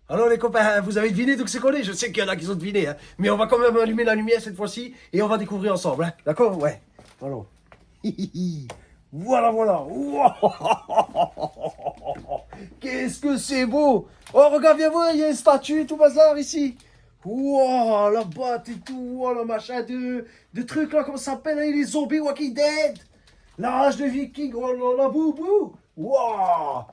Alors les copains, vous avez deviné d'où c'est qu'on est? Je sais qu'il y en a qui ont deviné, hein. Mais on va quand même allumer la lumière cette fois-ci et on va découvrir ensemble, hein. D'accord? Ouais. Alors. Voilà, voilà. Qu'est-ce que c'est beau! Oh, regarde, viens voir, il y a une statue, tout bazar ici. Wow, la batte et tout, oh, le machin de trucs là, comment ça s'appelle, hein, les zombies Walking Dead. La rage de viking, oh là là, boubou. Wow.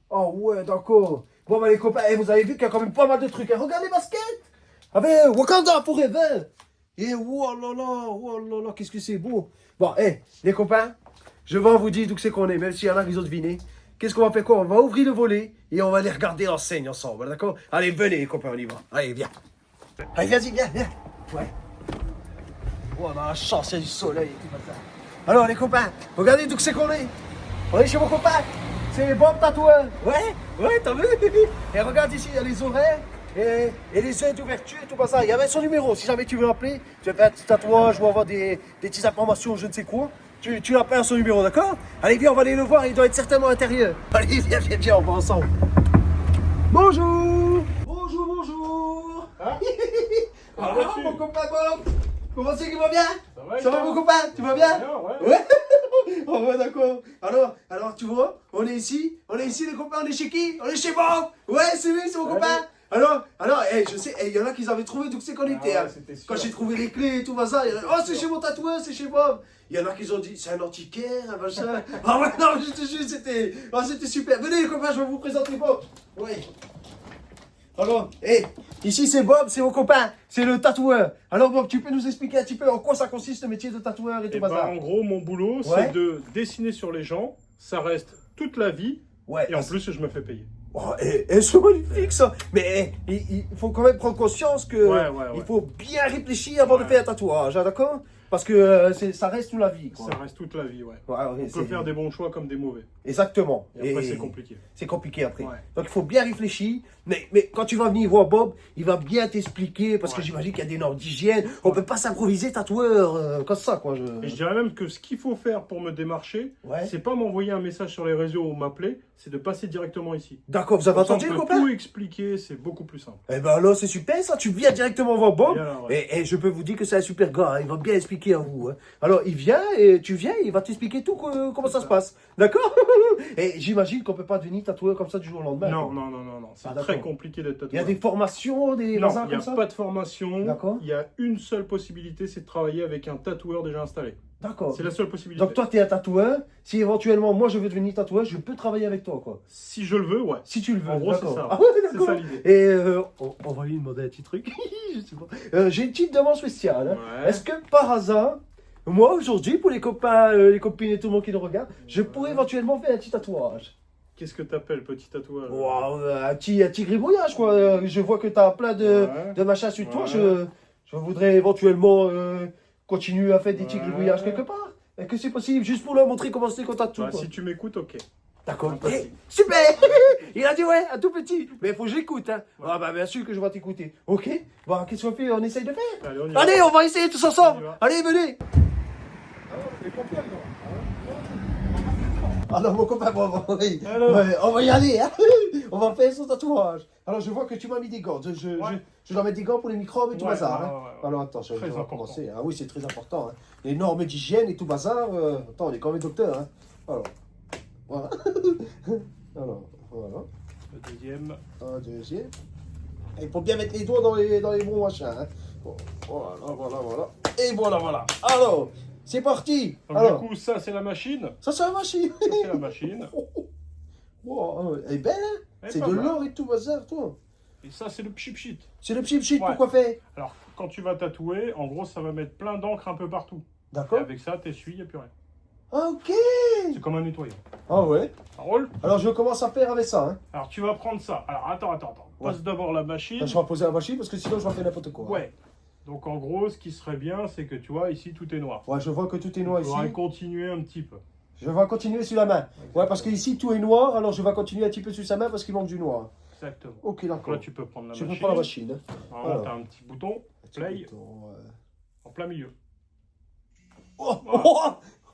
Oh ouais, d'accord. Bon, bah les copains, vous avez vu qu'il y a quand même pas mal de trucs. Hein. Regardez les baskets. Avec Wakanda Forever. Et oh là là, qu'est-ce que c'est beau. Bon, les copains, je vais vous dire d'où c'est qu'on est, même s'il y en a qui ont deviné. Qu'est-ce qu'on va faire quoi? On va ouvrir le volet et on va aller regarder l'enseigne ensemble, d'accord? Allez, venez les copains, on y va. Allez, viens. Allez, vas-y, viens. Ouais. Oh, on a la chance, il y a du soleil et tout comme ça. Alors les copains, regardez d'où c'est qu'on est. On est chez mon copain. C'est Bob tatoueur. Ouais, t'as vu? Et regarde ici, il y a les oreilles et les ailes d'ouverture et tout comme ça. Il y avait son numéro, si jamais tu veux l'appeler. Tu veux faire un petit tatouage ou avoir des petites informations, je ne sais quoi. Tu l'appelles à son numéro, d'accord? Allez, viens, on va aller le voir, il doit être certainement à l'intérieur. Allez, viens, on va ensemble. Bonjour. Hein? Ah, mon copain Bob. Comment c'est qu'il va bien? Ça va toi? mon copain? Tu vas bien? Bien, ouais. Ouais. Oh ouais, d'accord. Alors tu vois, on est ici les copains, on est chez qui? On est chez Bob. Ouais, c'est lui, c'est mon copain. Alors, je sais, il y en a qui avaient trouvé d'où c'est qu'on était. ouais, Hein. c'était sûr. Quand j'ai trouvé les clés et tout ça, oh c'est chez mon tatoueur, c'est chez Bob. Il y en a qui ont dit, c'est un antiquaire, un machin. Ah ouais, non, je te jure, c'était super. Venez les copains, je vais vous présenter Bob. Ouais. Alors, ici c'est Bob, c'est mon copain, c'est le tatoueur. Alors Bob, tu peux nous expliquer un petit peu en quoi ça consiste le métier de tatoueur et tout Et ben, bazar? en gros, mon boulot, Ouais. c'est de dessiner sur les gens. Ça reste toute la vie. Ouais. Et en plus, je me fais payer. Oh, c'est magnifique ça. Mais il faut quand même prendre conscience que Ouais. il faut bien réfléchir avant de Ouais. faire un tatouage, hein, d'accord? Parce que ça reste toute la vie, quoi. Ça reste toute la vie, ouais. Ouais, On peut faire des bons choix comme des mauvais. Exactement. Et après, c'est compliqué. C'est compliqué après. Ouais. Donc il faut bien réfléchir. Mais quand tu vas venir voir Bob, il va bien t'expliquer parce que Ouais. j'imagine qu'il y a des normes d'hygiène. On peut pas s'improviser tatoueur comme ça, quoi. Et je dirais même que ce qu'il faut faire pour me démarcher, Ouais. c'est pas m'envoyer un message sur les réseaux ou m'appeler, c'est de passer directement ici. D'accord, vous avez Comme ça, entendu on le peut copain? tout expliquer, c'est beaucoup plus simple. Eh ben alors c'est super ça, tu viens directement voir Bob Et alors, ouais. et je peux vous dire que c'est un super gars, hein, il va bien expliquer à vous. Hein. Alors il vient et tu viens, il va t'expliquer tout comment ça se passe, d'accord? Et j'imagine qu'on peut pas devenir tatoueur comme ça du jour au lendemain. Non, quoi. non. C'est Ah, très d'accord. compliqué d'être Il y a tatoueur. des formations, des Non, bazars il n'y a comme ça? pas de formation. D'accord. Il y a une seule possibilité, c'est de travailler avec un tatoueur déjà installé. D'accord. C'est la seule possibilité. Donc toi tu es un tatoueur, si éventuellement moi je veux devenir tatoueur, je peux travailler avec toi quoi. Si je le veux, ouais. Si tu le veux. En gros, c'est d'accord. ça. Ah ouais, C'est d'accord. ça l'idée. Et on va lui demander un petit truc. Je sais pas. J'ai une petite demande spéciale. Hein. Ouais. Est-ce que par hasard, moi aujourd'hui, pour les copains, les copines et tout le monde qui nous regarde, je pourrais éventuellement faire un petit tatouage? Qu'est-ce que t'appelles petit tatouage? Wow, un petit gribouillage quoi. Je vois que tu as plein Ouais. de machins sur toi. Ouais. Je voudrais éventuellement continuer à faire des petits Ouais. gribouillages quelque part. Est-ce que c'est possible? Juste pour leur montrer comment c'est qu'on tatoue. Bah, quoi. si tu m'écoutes, ok. D'accord. Un petit. Super. Il a dit ouais, un tout petit. Mais il faut que je l'écoute. Hein. Ah bah bien sûr que je vais t'écouter. Ok. Bon, qu'est-ce qu'on fait? On essaye de faire. Allez, on y va. Allez, on va essayer tous On y ensemble. va. Allez, venez. Alors mon copain, oui. Alors. Ouais, on va y aller. Hein. On va faire son tatouage. Alors je vois que tu m'as mis des gants. Je dois mettre des gants pour les microbes et tout Ouais, bazar. ouais, Hein. ouais. Alors attends, je Très vais important. commencer. Ah oui, c'est très important. Hein. Les normes d'hygiène et tout bazar. Attends, on est quand même docteur. Hein. Alors, voilà. Alors, voilà. Le deuxième. Un deuxième. Il faut bien mettre les doigts dans les bons machins. Hein. Bon, voilà. Et voilà. Alors, c'est parti. Donc, Alors, du coup, ça, c'est la machine. ça c'est la machine. Ça, c'est la machine. Wow, elle est belle, hein. Elle est C'est pas de mal. l'or et tout bazar, toi. Et ça, c'est le pchit. C'est le petit shit, Ouais. pourquoi faire? Alors, quand tu vas tatouer, en gros, ça va mettre plein d'encre un peu partout. Et D'accord. avec ça, t'essuies, il n'y a plus rien. Ah, ok. C'est comme un nettoyant. Ah ouais. Ça roule. Alors, je commence à faire avec ça. Hein. Alors, tu vas prendre ça. Alors, attends. Ouais. Passe d'abord la machine. Je vais poser la machine parce que sinon, je vais faire n'importe quoi. Hein. Ouais. Donc, en gros, ce qui serait bien, c'est que tu vois, ici, tout est noir. Ouais, je vois que tout est noir Il ici. faudrait continuer un petit peu. Je vais continuer sur la main. Ouais, parce que ici, tout est noir. Alors, je vais continuer un petit peu sur sa main parce qu'il manque du noir. Exactement. Ok, Donc d'accord. là, tu peux prendre la Je machine. prends la machine. Hein. Normalement, Alors. tu as un petit bouton, Petit play, bouton, en plein milieu. Oh, Voilà. oh,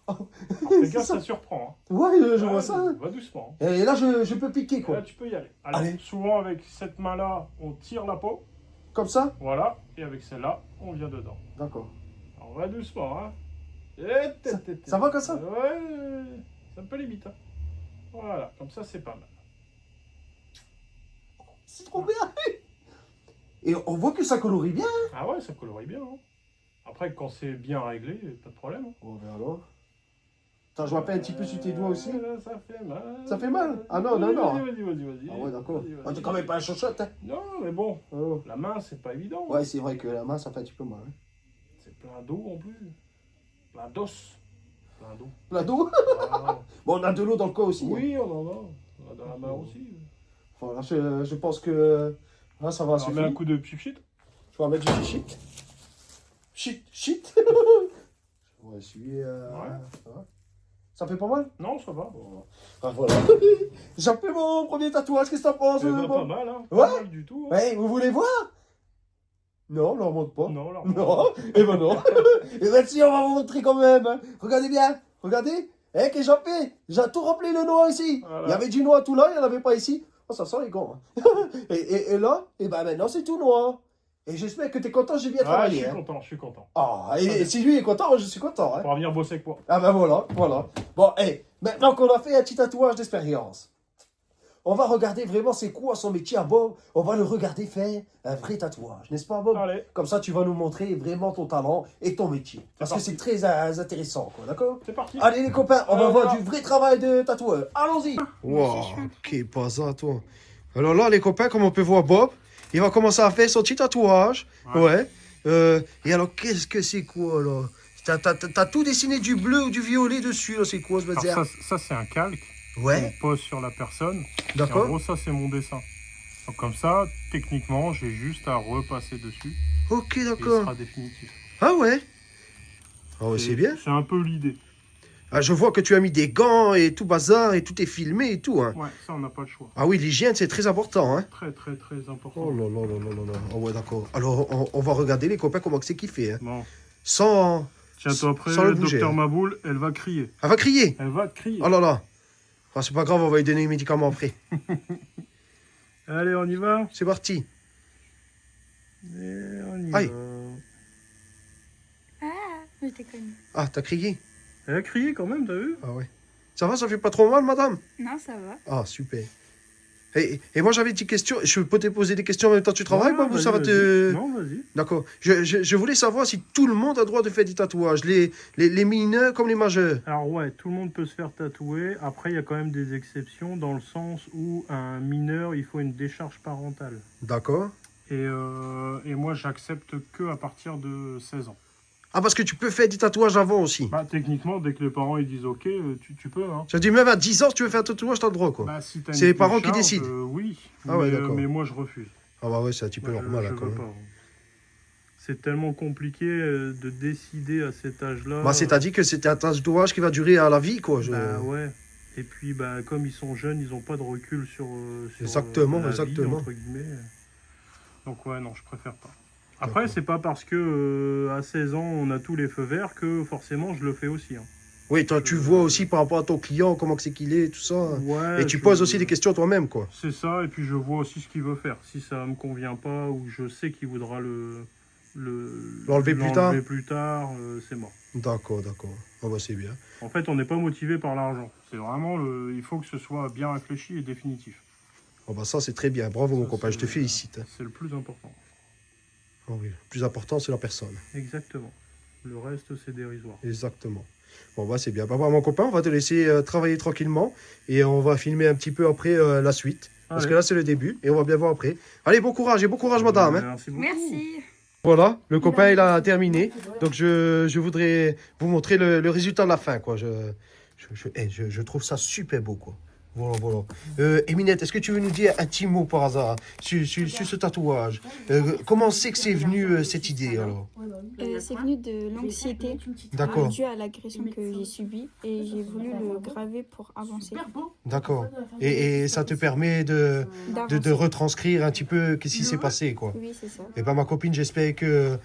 Alors, fais C'est gaffe, ça. ça surprend. Ouais, je Hein. vois ça. Va doucement. Et là, je peux piquer, Là, quoi. tu peux y aller. Alors, Allez. souvent, avec cette main-là, on tire la peau. Comme ça? Voilà. Et avec celle-là, on vient dedans. D'accord. Alors, va doucement. Hein. Ça va comme ça? Ouais, c'est un peu limite. Hein. Voilà, comme ça, c'est pas mal. C'est trop bien. Et on voit que ça colorie bien. Ah ouais, ça colorie bien. Hein. Après, quand c'est bien réglé, pas de problème. Hein. Bon, ben alors. Attends, je m'appelle un petit peu sur tes doigts aussi. Là, ça fait mal. Ça fait mal? Ah non, non, non. Vas-y. Ah ouais, d'accord. Vas-y. Ah, t'es quand même pas un chochotte, hein. Non, mais bon, Oh. la main, c'est pas évident. Ouais, c'est vrai que la main, ça fait un petit peu mal. Hein. C'est plein d'eau en plus. Plein d'os. Plein d'eau. La dos. Ah. Bon, on a de l'eau dans le corps aussi. Hein. Oui, on en a. On a dans la main aussi. Voilà, je pense que là, ça va On met suffire. un coup de pchit. Je vais mettre du shit. Shit. On va essuyer. Ouais. Ça fait pas mal? Non, ça va. Bon. Ah, voilà. J'ai fait mon premier tatouage, qu'est-ce que t'en penses? C'est bon pas mal, hein. Ouais. Pas mal du tout. Hein. Ouais, vous voulez voir? Non, on leur montre pas. Non, là. Non, et ben non. Et ben si, on va vous montrer quand même. Hein. Regardez bien, regardez. Eh, qu'est-ce que j'ai fait? J'ai tout rempli le noix ici. Voilà. Il y avait du noix tout là, il n'y en avait pas ici. Oh, ça sent les gants. Hein. et là, et ben maintenant c'est tout noir. Et j'espère que tu es content, j'ai bien Ouais, travaillé. je suis Hein. content, je suis content. Ah, et si lui est content, moi je suis content. Hein. Pour venir bosser avec moi. Ah ben voilà. Bon, maintenant qu'on a fait un petit tatouage d'expérience, on va regarder vraiment c'est quoi son métier à Bob. On va le regarder faire un vrai tatouage, n'est-ce pas Bob? Allez, Comme ça, tu vas nous montrer vraiment ton talent et ton métier. Parce que c'est très intéressant, quoi, d'accord? c'est parti. Allez les copains, on va Alors, voir voilà. du vrai travail de tatoueur. Allons-y. Wow, ok, pas ça, toi. Alors là, les copains, comme on peut voir Bob, il va commencer à faire son petit tatouage. Ouais. Et alors, qu'est-ce que c'est quoi, là? T'as tout dessiné du bleu ou du violet dessus, là, c'est quoi, je veux dire? Alors ça c'est un calque. Ouais, On pose sur la personne. Et en d'accord. gros, ça, c'est mon dessin. Donc, comme ça, techniquement, j'ai juste à repasser dessus. Ok, Et il d'accord. sera définitif. Ah ouais. Ah ouais, Et c'est bien. C'est un peu l'idée. Ah, je vois que tu as mis des gants et tout bazar et tout est filmé et tout, hein. Ouais, ça, on n'a pas le choix. Ah oui, l'hygiène, c'est très important, hein. Très, très, très important. Oh là là là là là là. Ah ouais, d'accord. Alors, on va regarder les copains comment c'est qu'il fait, hein. Bon, Sans... tiens-toi prêt, Sans le bouger, docteur hein. Maboul, elle va crier. Elle va crier. Elle va crier. Oh là là. Ah, c'est pas grave, on va lui donner les médicaments après. Allez, on y va. C'est parti. Et on y Aïe. va. Ah, je t'ai connu. Ah, t'as crié? Elle a crié quand même, t'as vu? Ah ouais. Ça va, ça fait pas trop mal, madame? Non, ça va. Ah, super. Et moi, j'avais une petite question. Je peux te poser des questions en même temps que tu travailles, Ouais, Bob, ou vas-y, ça va vas-y. te... Non, vas-y. D'accord. Je voulais savoir si tout le monde a le droit de faire des tatouages. Les mineurs comme les majeurs. Alors ouais, tout le monde peut se faire tatouer. Après, il y a quand même des exceptions dans le sens où un mineur, il faut une décharge parentale. D'accord. Et moi, j'accepte que à partir de 16 ans. Ah, parce que tu peux faire des tatouages avant aussi. Bah, techniquement, dès que les parents ils disent OK, tu peux. Hein. Ça dit même à 10 ans, si tu veux faire un tatouage, t'as le droit, quoi. Bah, si t'as C'est une les parents qui décharge, décident. Oui, Ah ouais, mais, d'accord. mais moi, je refuse. Ah bah ouais, c'est un petit peu Moi, normal, je là, quand veux même. pas. C'est tellement compliqué de décider à cet âge-là. Bah, c'est-à-dire que c'était un tatouage qui va durer à la vie, quoi. Bah ouais. Et puis, bah, comme ils sont jeunes, ils n'ont pas de recul sur Exactement, la exactement. vie, entre guillemets. Donc ouais, non, je préfère pas. Après, c'est pas parce que à 16 ans, on a tous les feux verts que forcément je le fais aussi. Hein. Oui, toi, tu vois aussi par rapport à ton client, comment que c'est qu'il est, tout ça. Ouais, Et tu poses aussi des questions toi-même, quoi. C'est ça, et puis je vois aussi ce qu'il veut faire. Si ça me convient pas ou je sais qu'il voudra L'enlever plus tard. plus tard, c'est mort. D'accord, d'accord. Ah bah c'est bien. En fait, on n'est pas motivé par l'argent. C'est vraiment il faut que ce soit bien réfléchi et définitif. Ah bah ça, c'est très bien. Bravo, mon Ça, copain, je te c'est- félicite. hein. C'est le plus important. Ah oui, le plus important, c'est la personne. Exactement. Le reste, c'est dérisoire. Exactement. Bon, bah c'est bien. Bah, mon copain, on va te laisser travailler tranquillement et on va filmer un petit peu après la suite. Parce Allez. que là, c'est le début et on va bien voir après. Allez, bon courage et bon courage, madame. hein. Merci beaucoup. Merci. Voilà, le copain, il a terminé. Donc, je voudrais vous montrer le résultat de la fin, quoi. Je trouve ça super beau, quoi. Voilà, voilà. Eminette, est-ce que tu veux nous dire un petit mot par hasard sur ce tatouage? Comment c'est que c'est venu cette idée, alors? C'est venu de l'anxiété D'accord, due à l'agression que j'ai subie et j'ai voulu le graver pour avancer. d'accord. Et ça te permet de D'avancer. retranscrire un petit peu ce qui s'est passé, quoi. Oui, c'est ça. Et ben ma copine, j'espère que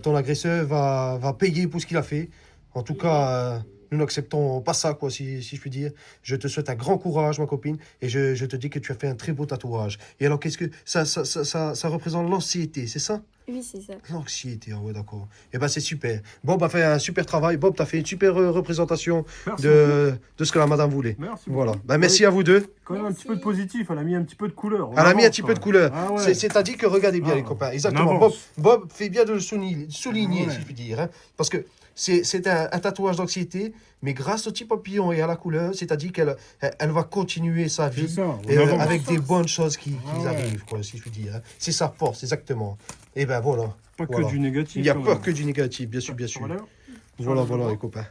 ton agresseur va payer pour ce qu'il a fait. En tout cas, Nous n'acceptons pas ça, quoi, si je puis dire. Je te souhaite un grand courage, ma copine, et je te dis que tu as fait un très beau tatouage. Et alors, qu'est-ce que ça représente l'anxiété, c'est ça? Oui, c'est ça. L'anxiété, ah ouais, d'accord. Eh ben, c'est super. Bob a fait un super travail. Bob, tu as fait une super représentation Merci de ce que la madame voulait. Merci Voilà. beaucoup. Ben, merci à vous deux. Quand même un petit peu de positif, elle a mis un petit peu de couleur. Elle a mis un petit peu de couleur. Ah ouais. C'est-à-dire que regardez bien, Ah, les copains. on Exactement. avance. Bob fait bien de le souligner, Ah ouais. si je puis dire. Hein, parce que c'est un tatouage d'anxiété, mais grâce au petit papillon et à la couleur, c'est-à-dire qu'elle va continuer sa C'est vie ça, on et, avance. avec des bonnes choses qui Ah ouais. arrivent, quoi, si je puis dire. Hein. C'est sa force, exactement. Et ben voilà. Pas que Voilà. du négatif. Il n'y a quand pas même. que du négatif, bien sûr, bien Ça sûr. va l'air Voilà, Ça va voilà, l'air les copains.